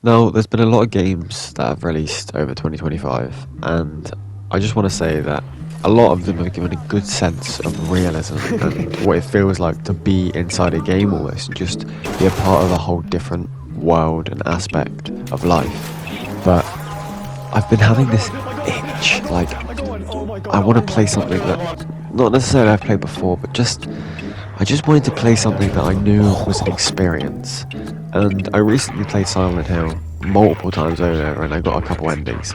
Now, there's been a lot of games that have released over 2025, and I just want to say that a lot of them have given a good sense of realism and what it feels like to be inside a game almost, and just be a part of a whole different world and aspect of life. But I've been having this itch, like, I want to play something that not necessarily I've played before, but I just wanted to play something that I knew was an experience. And I recently played Silent Hill multiple times over, and I got a couple endings.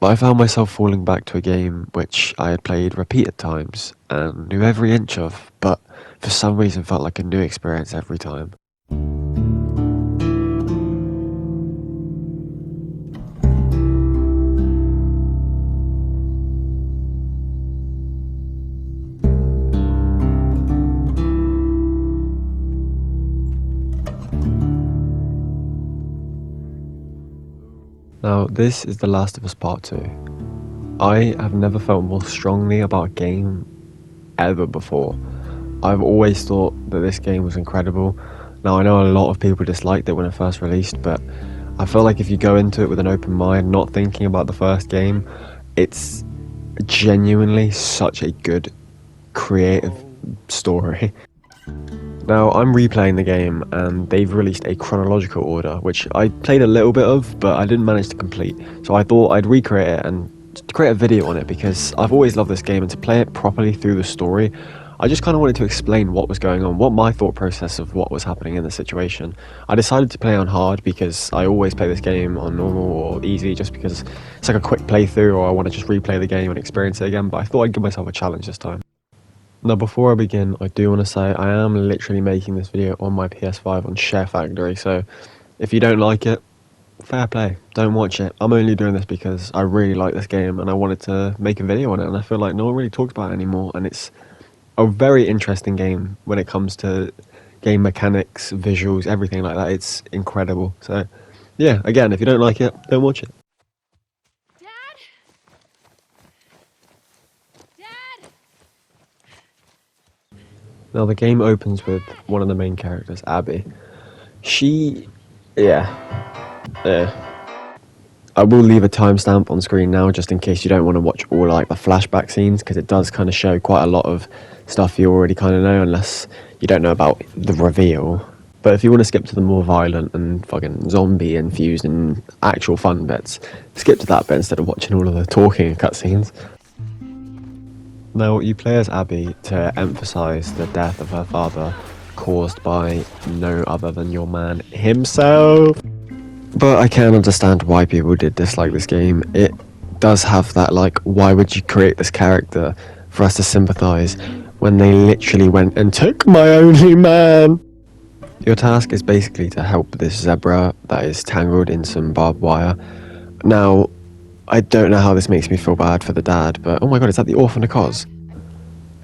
But I found myself falling back to a game which I had played repeated times and knew every inch of, but for some reason felt like a new experience every time. Now, this is The Last of Us Part 2. I have never felt more strongly about a game ever before. I've always thought that this game was incredible. Now, I know a lot of people disliked it when it first released, but I feel like if you go into it with an open mind, not thinking about the first game, it's genuinely such a good, creative story. Now, I'm replaying the game, and they've released a chronological order, which I played a little bit of, but I didn't manage to complete. So I thought I'd recreate it and create a video on it, because I've always loved this game, and to play it properly through the story, I just kind of wanted to explain what was going on, what my thought process of what was happening in the situation. I decided to play on hard because I always play this game on normal or easy, just because it's like a quick playthrough, or I want to just replay the game and experience it again, but I thought I'd give myself a challenge this time. Now, before I begin, I do want to say I am literally making this video on my PS5 on Share Factory, so if you don't like it, fair play, don't watch it. I'm only doing this because I really like this game and I wanted to make a video on it, and I feel like no one really talks about it anymore, and it's a very interesting game when it comes to game mechanics, visuals, everything like that. It's incredible. So yeah, again, if you don't like it, don't watch it. Dad? Dad? Now, the game opens with one of the main characters, Abby. Yeah. I will leave a timestamp on screen now, just in case you don't want to watch all like the flashback scenes, because it does kind of show quite a lot of stuff you already kind of know, unless you don't know about the reveal. But if you want to skip to the more violent and fucking zombie infused and actual fun bits, skip to that bit instead of watching all of the talking and cutscenes. Now, you play as Abby to emphasise the death of her father, caused by no other than your man himself. But I can understand why people did dislike this game. It does have that, like, why would you create this character for us to sympathise when they literally went and took my only man? Your task is basically to help this zebra that is tangled in some barbed wire. Now, I don't know how this makes me feel bad for the dad, but oh my god, is that the orphan of Cos?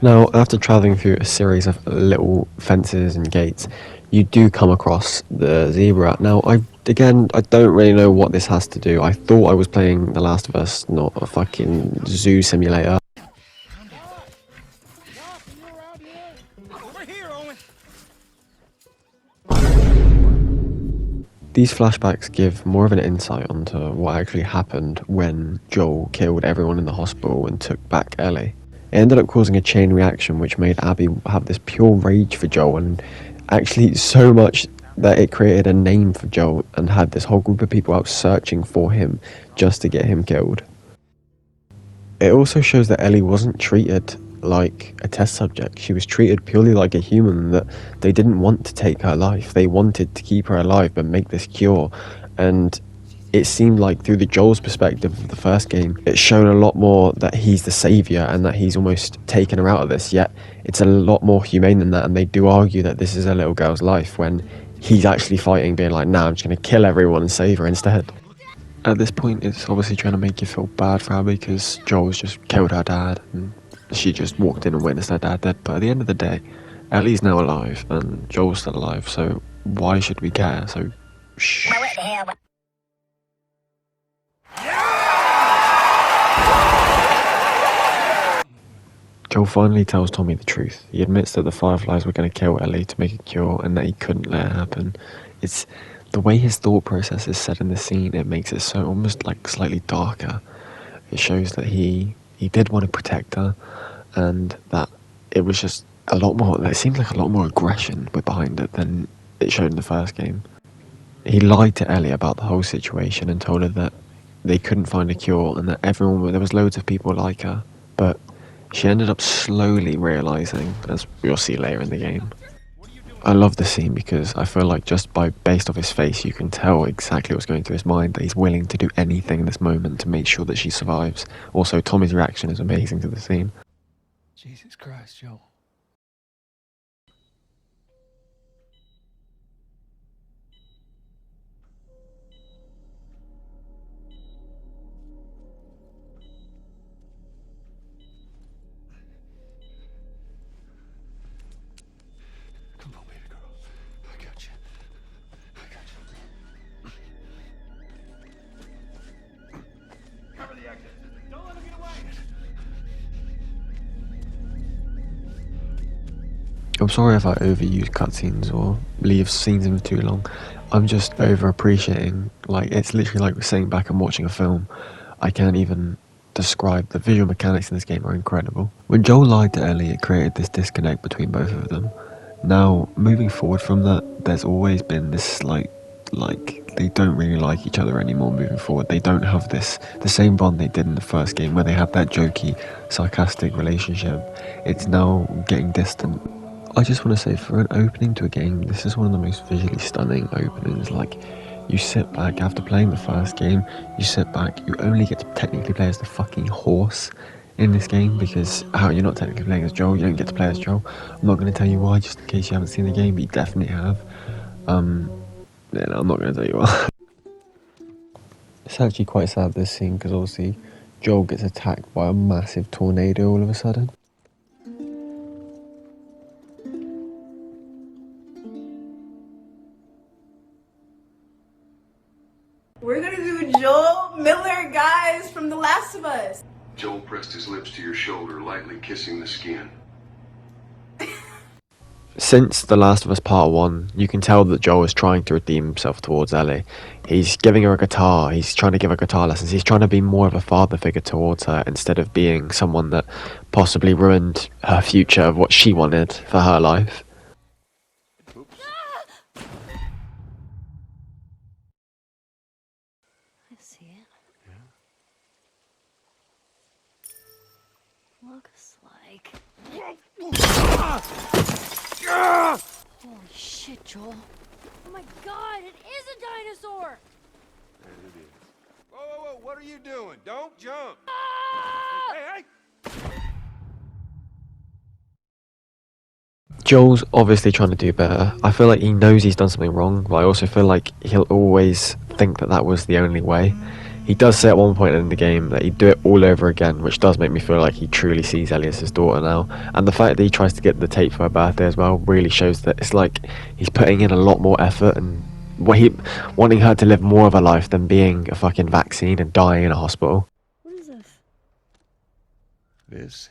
Now, after travelling through a series of little fences and gates, you do come across the zebra. Now, I don't really know what this has to do. I thought I was playing The Last of Us, not a fucking zoo simulator. These flashbacks give more of an insight onto what actually happened when Joel killed everyone in the hospital and took back Ellie. It ended up causing a chain reaction which made Abby have this pure rage for Joel, and actually so much that it created a name for Joel and had this whole group of people out searching for him just to get him killed. It also shows that Ellie wasn't treated like a test subject. She was treated purely like a human, that they didn't want to take her life. They wanted to keep her alive but make this cure. And it seemed like through the Joel's perspective of the first game, it's shown a lot more that he's the saviour and that he's almost taken her out of this, yet it's a lot more humane than that, and they do argue that this is a little girl's life when he's actually fighting, being like, nah, I'm just going to kill everyone and save her instead. At this point, it's obviously trying to make you feel bad for Abby because Joel's just killed her dad and she just walked in and witnessed her dad dead. But at the end of the day, Ellie's now alive and Joel's still alive, so why should we care? So shh. Joel finally tells Tommy the truth. He admits that the Fireflies were going to kill Ellie to make a cure and that he couldn't let it happen. It's the way his thought process is set in the scene, it makes it so almost like slightly darker. It shows that he did want to protect her and that it was just a lot more, it seemed like a lot more aggression behind it than it showed in the first game. He lied to Ellie about the whole situation and told her that they couldn't find a cure and that there was loads of people like her, but she ended up slowly realising, as we'll see later in the game. I love the scene because I feel like based off his face, you can tell exactly what's going through his mind, that he's willing to do anything in this moment to make sure that she survives. Also, Tommy's reaction is amazing to the scene. Jesus Christ, Joel. Come on, baby girl. I got you. I got you. Cover the exit. Don't let him get away. I'm sorry if I overuse cutscenes or leave scenes in for too long. I'm just over appreciating, like, it's literally like sitting back and watching a film. I can't even describe the visual mechanics in this game are incredible. When Joel lied to Ellie, it created this disconnect between both of them. Now, moving forward from that, there's always been this slight, like, they don't really like each other anymore moving forward. They don't have the same bond they did in the first game where they had that jokey, sarcastic relationship. It's now getting distant. I just want to say, for an opening to a game, this is one of the most visually stunning openings. Like, you sit back after playing the first game, you sit back, you only get to technically play as the fucking horse in this game because you're not technically playing as Joel, you don't get to play as Joel. I'm not going to tell you why, just in case you haven't seen the game, but you definitely have. I'm not going to tell you why. It's actually quite sad, this scene, because obviously Joel gets attacked by a massive tornado all of a sudden. We're gonna do Joel Miller, guys, from The Last of Us. Joel pressed his lips to your shoulder, lightly kissing the skin. Since The Last of Us Part 1, you can tell that Joel is trying to redeem himself towards Ellie. He's giving her a guitar, he's trying to give her guitar lessons, he's trying to be more of a father figure towards her instead of being someone that possibly ruined her future of what she wanted for her life. I see it. Yeah. Looks like. Holy shit, Joel. Oh my god, it is a dinosaur! As it is. Whoa, whoa, whoa, what are you doing? Don't jump! Ah! Hey! Joel's obviously trying to do better. I feel like he knows he's done something wrong, but I also feel like he'll always think that that was the only way. He does say at one point in the game that he'd do it all over again, which does make me feel like he truly sees Ellie as his daughter now. And the fact that he tries to get the tape for her birthday as well really shows that it's like he's putting in a lot more effort and wanting her to live more of a life than being a fucking vaccine and dying in a hospital. What is this? This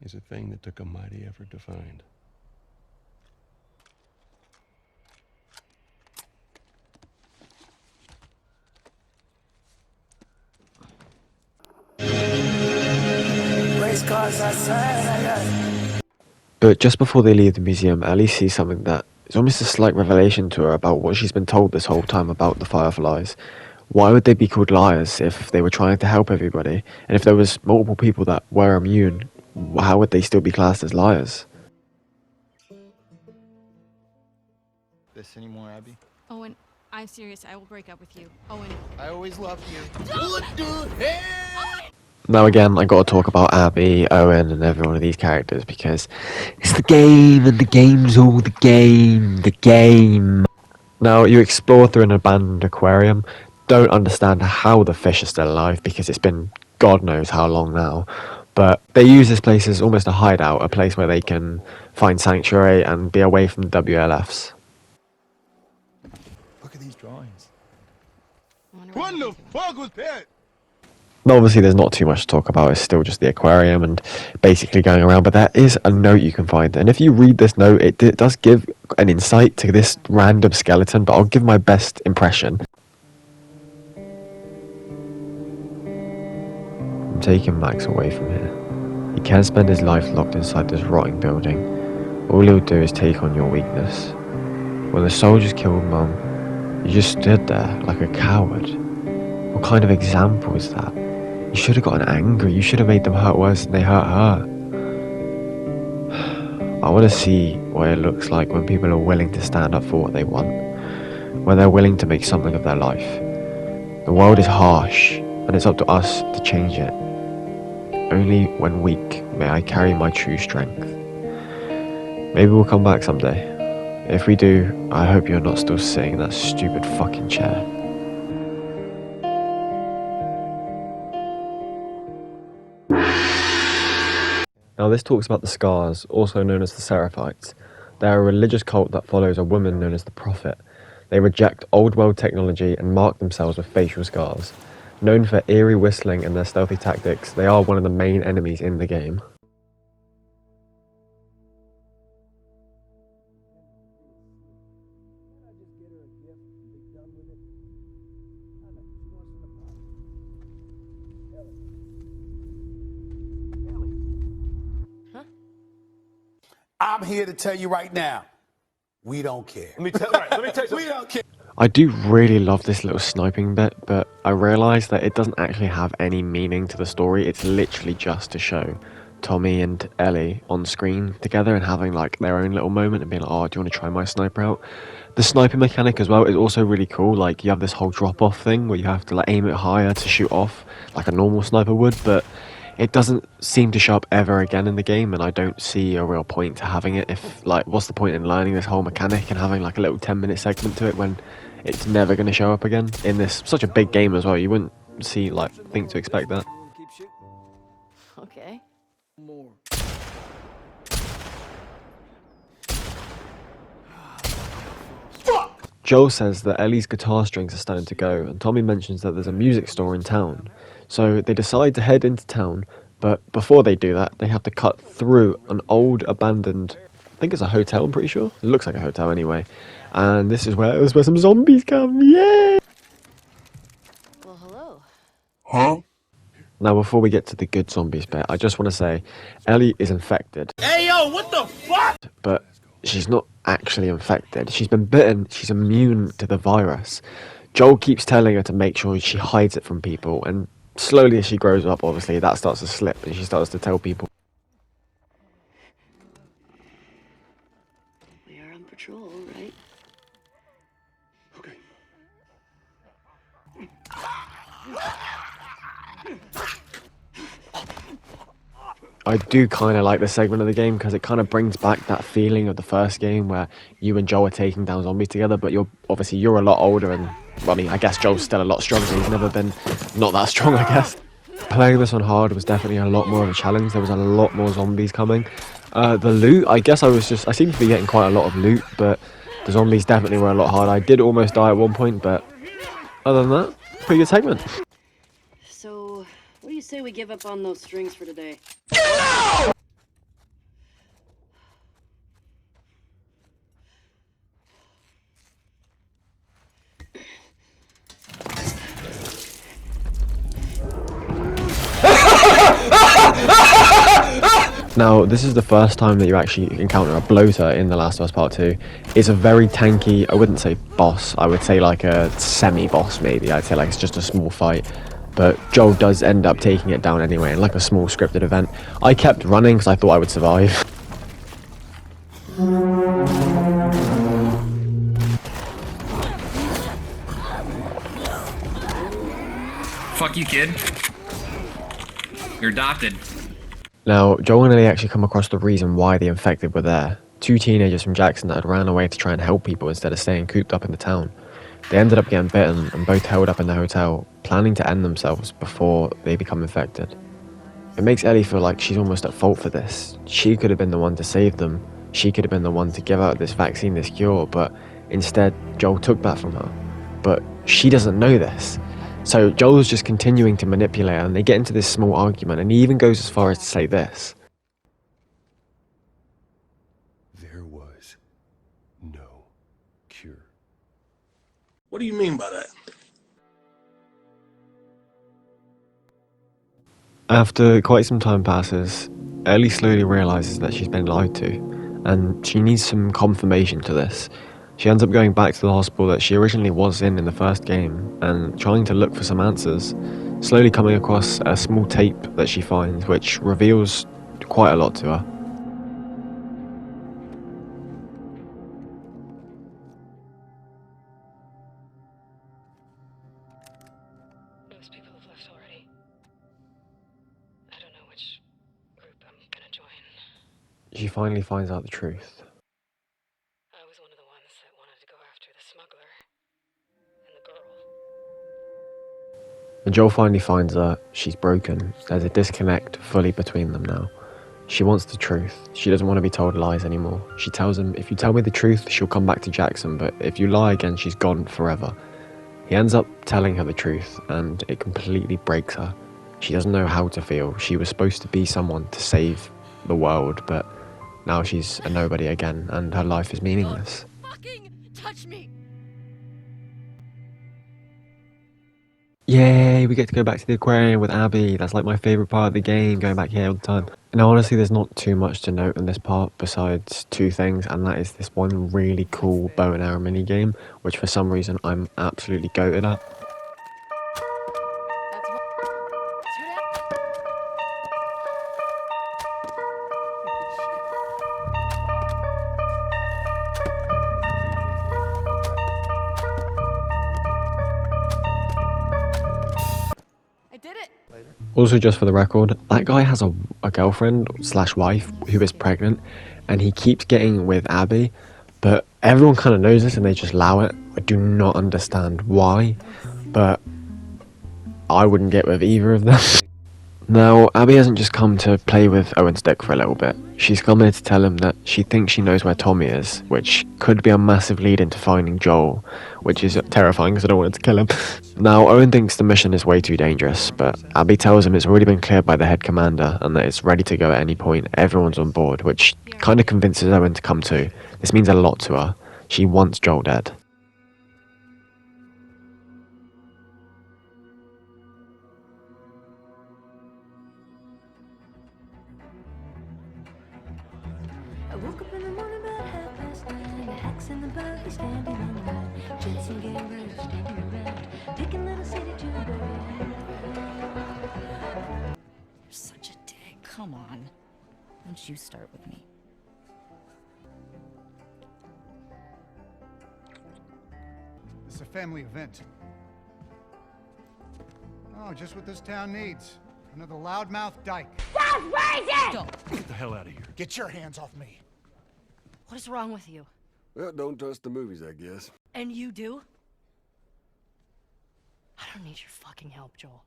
is a thing that took a mighty effort to find. But just before they leave the museum, Ellie sees something that is almost a slight revelation to her about what she's been told this whole time about the Fireflies. Why would they be called liars if they were trying to help everybody? And if there was multiple people that were immune, how would they still be classed as liars? This anymore, Abby? Owen, I'm serious. I will break up with you. Owen. I always loved you. Now again, I gotta talk about Abby, Owen, and every one of these characters because it's the game, and the game's all the game, the game. Now, you explore through an abandoned aquarium, don't understand how the fish are still alive because it's been God knows how long now, but they use this place as almost a hideout, a place where they can find sanctuary and be away from the WLFs. Look at these drawings. I wonder What what the fuck was that? Obviously, there's not too much to talk about. It's still just the aquarium and basically going around. But there is a note you can find. And if you read this note, it does give an insight to this random skeleton. But I'll give my best impression. I'm taking Max away from here. He can't spend his life locked inside this rotting building. All he'll do is take on your weakness. When the soldiers killed Mum, you just stood there like a coward. What kind of example is that? You should have gotten angry. You should have made them hurt worse than they hurt her. I want to see what it looks like when people are willing to stand up for what they want, when they're willing to make something of their life. The world is harsh, and it's up to us to change it. Only when weak may I carry my true strength. Maybe we'll come back someday. If we do, I hope you're not still sitting in that stupid fucking chair. Now this talks about the Scars, also known as the Seraphites. They are a religious cult that follows a woman known as the Prophet. They reject old world technology and mark themselves with facial scars. Known for eerie whistling and their stealthy tactics, they are one of the main enemies in the game. I'm here to tell you right now, we don't care. Let me tell you. We don't care. I do really love this little sniping bit, but I realise that it doesn't actually have any meaning to the story. It's literally just to show Tommy and Ellie on screen together and having like their own little moment and being like, oh, do you want to try my sniper out? The sniping mechanic as well is also really cool. Like you have this whole drop-off thing where you have to like aim it higher to shoot off like a normal sniper would, but it doesn't seem to show up ever again in the game, and I don't see a real point to having it. If like, what's the point in learning this whole mechanic and having like a little 10-minute segment to it when it's never going to show up again in this such a big game as well? You wouldn't think to expect that. Okay. More. Joel says that Ellie's guitar strings are starting to go, and Tommy mentions that there's a music store in town. So they decide to head into town, but before they do that, they have to cut through an old abandoned, I think it's a hotel, I'm pretty sure. It looks like a hotel anyway. And this is where some zombies come, yay! Well, hello. Huh? Now before we get to the good zombies bit, I just want to say, Ellie is infected. Hey, yo, what the fuck? But she's not actually infected. She's been bitten, she's immune to the virus. Joel keeps telling her to make sure she hides it from people, and slowly as she grows up, obviously, that starts to slip and she starts to tell people. We are on patrol, right? Okay. I do kind of like this segment of the game because it kind of brings back that feeling of the first game where you and Joel are taking down zombies together, but you're a lot older, and well, I mean, I guess Joel's still a lot stronger. He's never been not that strong, I guess. Playing this on hard was definitely a lot more of a challenge. There was a lot more zombies coming. The loot, I guess I seemed to be getting quite a lot of loot, but the zombies definitely were a lot harder. I did almost die at one point, but other than that, pretty good segment. So, what do you say we give up on those strings for today? Now, this is the first time that you actually encounter a bloater in The Last of Us Part 2. It's a very tanky, I wouldn't say boss, I would say like a semi-boss maybe. I'd say like it's just a small fight. But Joel does end up taking it down anyway in like a small scripted event. I kept running because I thought I would survive. Fuck you, kid. You're adopted. Now, Joel and Ellie actually come across the reason why the infected were there. Two teenagers from Jackson that had ran away to try and help people instead of staying cooped up in the town. They ended up getting bitten and both held up in the hotel, planning to end themselves before they become infected. It makes Ellie feel like she's almost at fault for this. She could have been the one to save them. She could have been the one to give out this vaccine, this cure, but instead Joel took that from her. But she doesn't know this. So Joel's just continuing to manipulate her, and they get into this small argument, and he even goes as far as to say this. There was no cure. What do you mean by that? After quite some time passes, Ellie slowly realizes that she's been lied to, and she needs some confirmation to this. She ends up going back to the hospital that she originally was in the first game and trying to look for some answers, slowly coming across a small tape that she finds which reveals quite a lot to her. Most people have left already. I don't know which group I'm gonna join. She finally finds out the truth. I was one of the ones that wanted to go after the smuggler and the girl. When Joel finally finds her, she's broken. There's a disconnect fully between them now. She wants the truth. She doesn't want to be told lies anymore. She tells him, if you tell me the truth, she'll come back to Jackson, but if you lie again, she's gone forever. He ends up telling her the truth, and it completely breaks her. She doesn't know how to feel. She was supposed to be someone to save the world, but now she's a nobody again, and her life is meaningless. Fucking touch me! Yay, we get to go back to the aquarium with Abby. That's like my favourite part of the game, going back here all the time. And honestly, there's not too much to note in this part besides two things, and that is this one really cool bow and arrow mini game, which for some reason I'm absolutely goated at. That's what. I did it! Also, just for the record, that guy has a girlfriend slash wife who is pregnant, and he keeps getting with Abby, but everyone kind of knows this and they just allow it. I do not understand why, but I wouldn't get with either of them. Now, Abby hasn't just come to play with Owen's dick for a little bit. She's come here to tell him that she thinks she knows where Tommy is, which could be a massive lead into finding Joel, which is terrifying because I don't want it to kill him. Now, Owen thinks the mission is way too dangerous, but Abby tells him it's already been cleared by the head commander and that it's ready to go at any point. Everyone's on board, which kind of convinces Owen to come too. This means a lot to her. She wants Joel dead. I woke up in the morning about 9:30. The hacks in the buggy standing on the right. Jensen Gabriel standing around, picking little city to the You're such a dick. Come on. Why don't you start with me? This is a family event. Oh, just what this town needs. Another loudmouth dyke. Get the hell out of here. Get your hands off me. What is wrong with you? Well, don't trust the movies, I guess. And you do? I don't need your fucking help, Joel.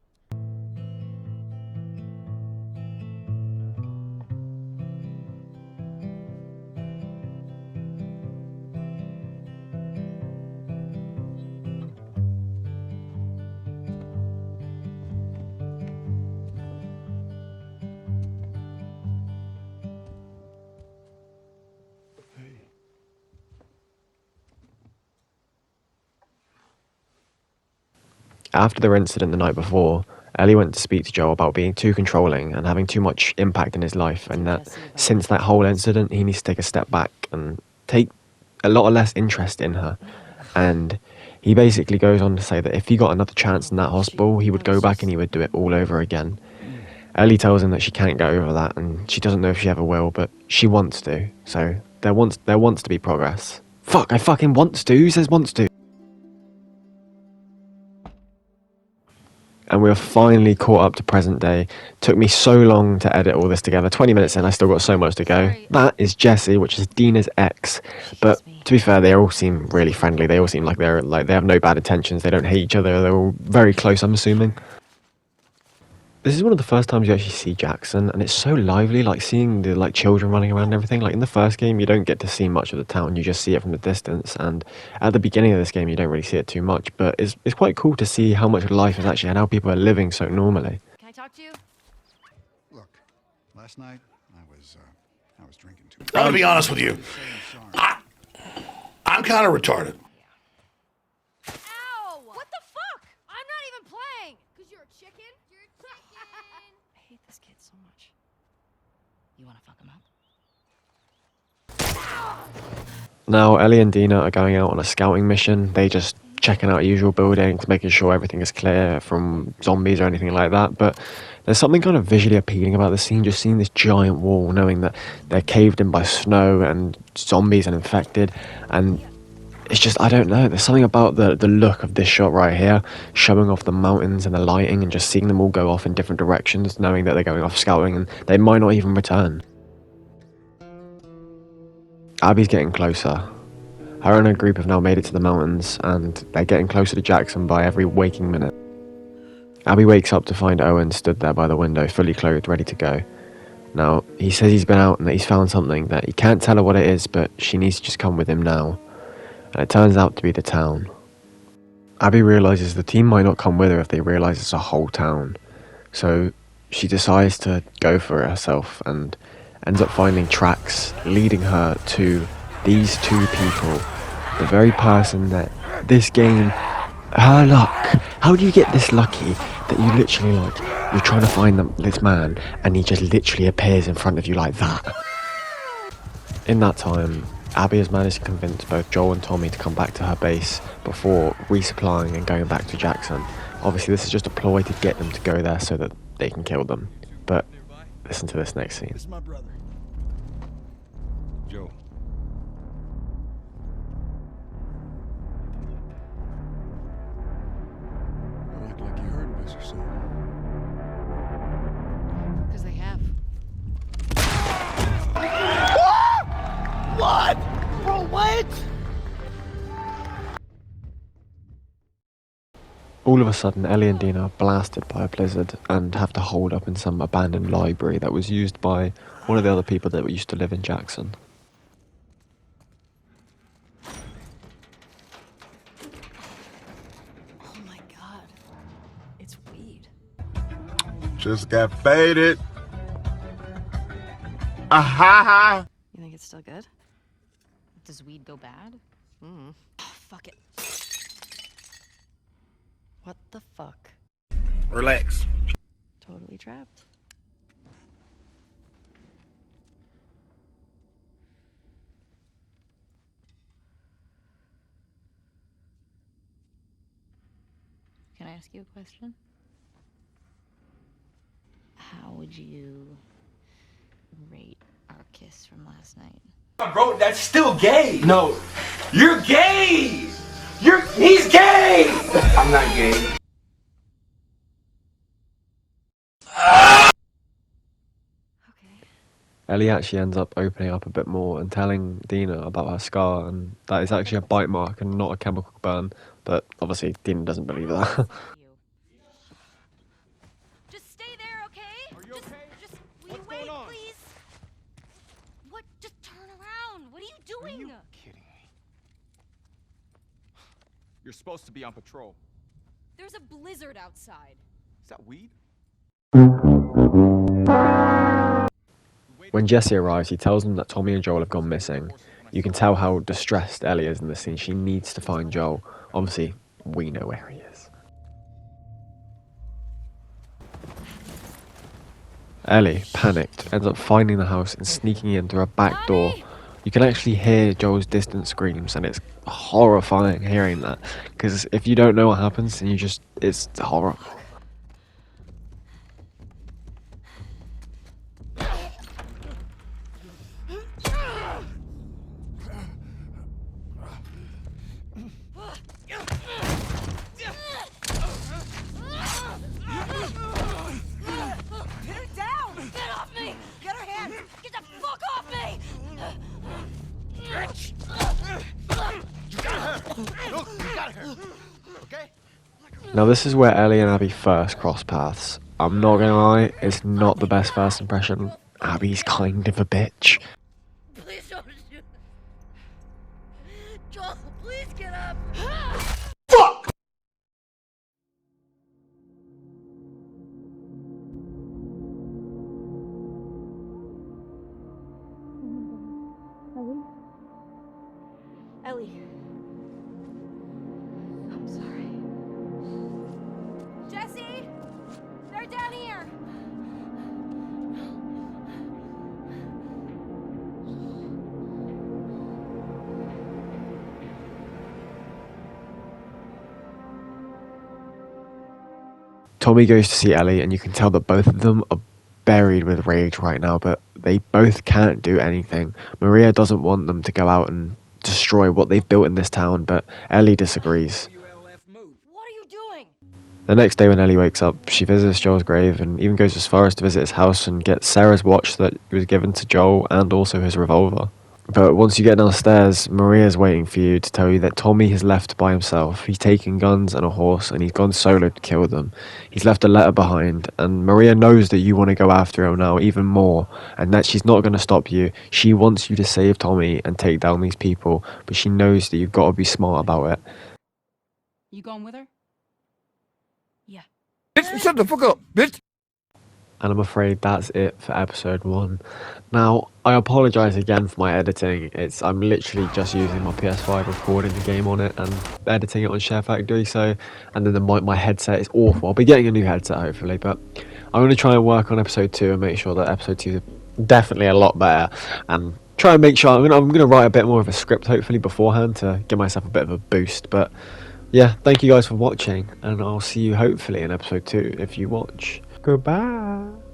After their incident the night before, Ellie went to speak to Joel about being too controlling and having too much impact in his life, and that since that whole incident he needs to take a step back and take a lot less interest in her. And he basically goes on to say that if he got another chance in that hospital, he would go back and he would do it all over again. Ellie tells him that she can't get over that and she doesn't know if she ever will, but she wants to. So there wants to be progress. Fuck, I fucking wants to. Who says wants to? And we're finally caught up to present day. Took me so long to edit all this together. 20 minutes in, I still got so much to go. That is Jesse, which is Dina's ex. But to be fair, they all seem really friendly. They all seem like they have no bad intentions. They don't hate each other. They're all very close, I'm assuming. This is one of the first times you actually see Jackson, and it's so lively, like seeing the like children running around and everything. Like in the first game, you don't get to see much of the town; you just see it from the distance. And at the beginning of this game, you don't really see it too much, but it's quite cool to see how much life is actually and how people are living so normally. Can I talk to you? Look, last night I was drinking too. I'm gonna be honest with you. I'm kind of retarded. Ow! What the fuck? I'm not even playing! Because you're a chicken? You're a chicken! I hate this kid so much. You wanna fuck him up? Now, Ellie and Dina are going out on a scouting mission. They just checking out usual buildings, making sure everything is clear from zombies or anything like that. But there's something kind of visually appealing about the scene, just seeing this giant wall, knowing that they're caved in by snow and zombies and infected. And it's just, I don't know, there's something about the look of this shot right here, showing off the mountains and the lighting and just seeing them all go off in different directions, knowing that they're going off scouting and they might not even return. Abby's getting closer. Her and her group have now made it to the mountains, and they're getting closer to Jackson by every waking minute. Abby wakes up to find Owen stood there by the window, fully clothed, ready to go. Now, he says he's been out and that he's found something, that he can't tell her what it is, but she needs to just come with him now. And it turns out to be the town. Abby realises the team might not come with her if they realise it's a whole town. So she decides to go for it herself and ends up finding tracks leading her to these two people. The very person that this game, her luck. How do you get this lucky that you literally like, you're trying to find this man and he just literally appears in front of you like that? In that time, Abby has managed to convince both Joel and Tommy to come back to her base before resupplying and going back to Jackson. Obviously this is just a ploy to get them to go there so that they can kill them. But listen to this next scene. This is my brother. Joe. You act like you heard of us or something. Because they have. What? Bro, what? All of a sudden, Ellie and Dina are blasted by a blizzard and have to hold up in some abandoned library that was used by one of the other people that used to live in Jackson. Oh my god. It's weed. Just got faded. Ah-ha-ha. You think it's still good? Does weed go bad? Oh, fuck it. What the fuck? Relax. Totally trapped. Can I ask you a question? How would you rate our kiss from last night? Bro, that's still gay. No. You're gay. He's gay. I'm not gay. Okay. Ellie actually ends up opening up a bit more and telling Dina about her scar, and that is actually a bite mark and not a chemical burn. But obviously, Dina doesn't believe that. Just stay there, okay? Are you okay? Just will What's you wait, going on? please? What? Just turn around. What are you doing? Are you kidding me? You're supposed to be on patrol. There's a blizzard outside. Is that weed? When Jesse arrives, he tells them that Tommy and Joel have gone missing. You can tell how distressed Ellie is in this scene. She needs to find Joel. Obviously, we know where he is. Ellie, panicked, ends up finding the house and sneaking in through a back door. You can actually hear Joel's distant screams, and it's horrifying hearing that. Because if you don't know what happens, then it's horrible. Get her down! Get off me! Get her hands! Get the fuck off me! You got her! Look, you got her! Okay? Now this is where Ellie and Abby first cross paths. I'm not gonna lie, it's not the best first impression. Abby's kind of a bitch. Please don't shoot. Joel, please get up. Fuck! Ellie. I'm sorry. Jesse, they're down here. Tommy goes to see Ellie, and you can tell that both of them are buried with rage right now, but they both can't do anything. Maria doesn't want them to go out and destroy what they've built in this town, but Ellie disagrees. What are you doing? The next day when Ellie wakes up, she visits Joel's grave and even goes as far as to visit his house and get Sarah's watch that was given to Joel and also his revolver. But once you get downstairs, Maria's waiting for you to tell you that Tommy has left by himself. He's taken guns and a horse and he's gone solo to kill them. He's left a letter behind, and Maria knows that you want to go after him now even more, and that she's not going to stop you. She wants you to save Tommy and take down these people, but she knows that you've got to be smart about it. You going with her? Yeah. Bitch, shut the fuck up, bitch! And I'm afraid that's it for episode 1. Now, I apologise again for my editing. I'm literally just using my PS5, recording the game on it and editing it on Share Factory, and then my headset is awful. I'll be getting a new headset hopefully, but I'm going to try and work on episode 2 and make sure that episode 2 is definitely a lot better, and try and make sure I'm going to write a bit more of a script hopefully beforehand to give myself a bit of a boost. But yeah, thank you guys for watching, and I'll see you hopefully in episode 2 if you watch. Goodbye.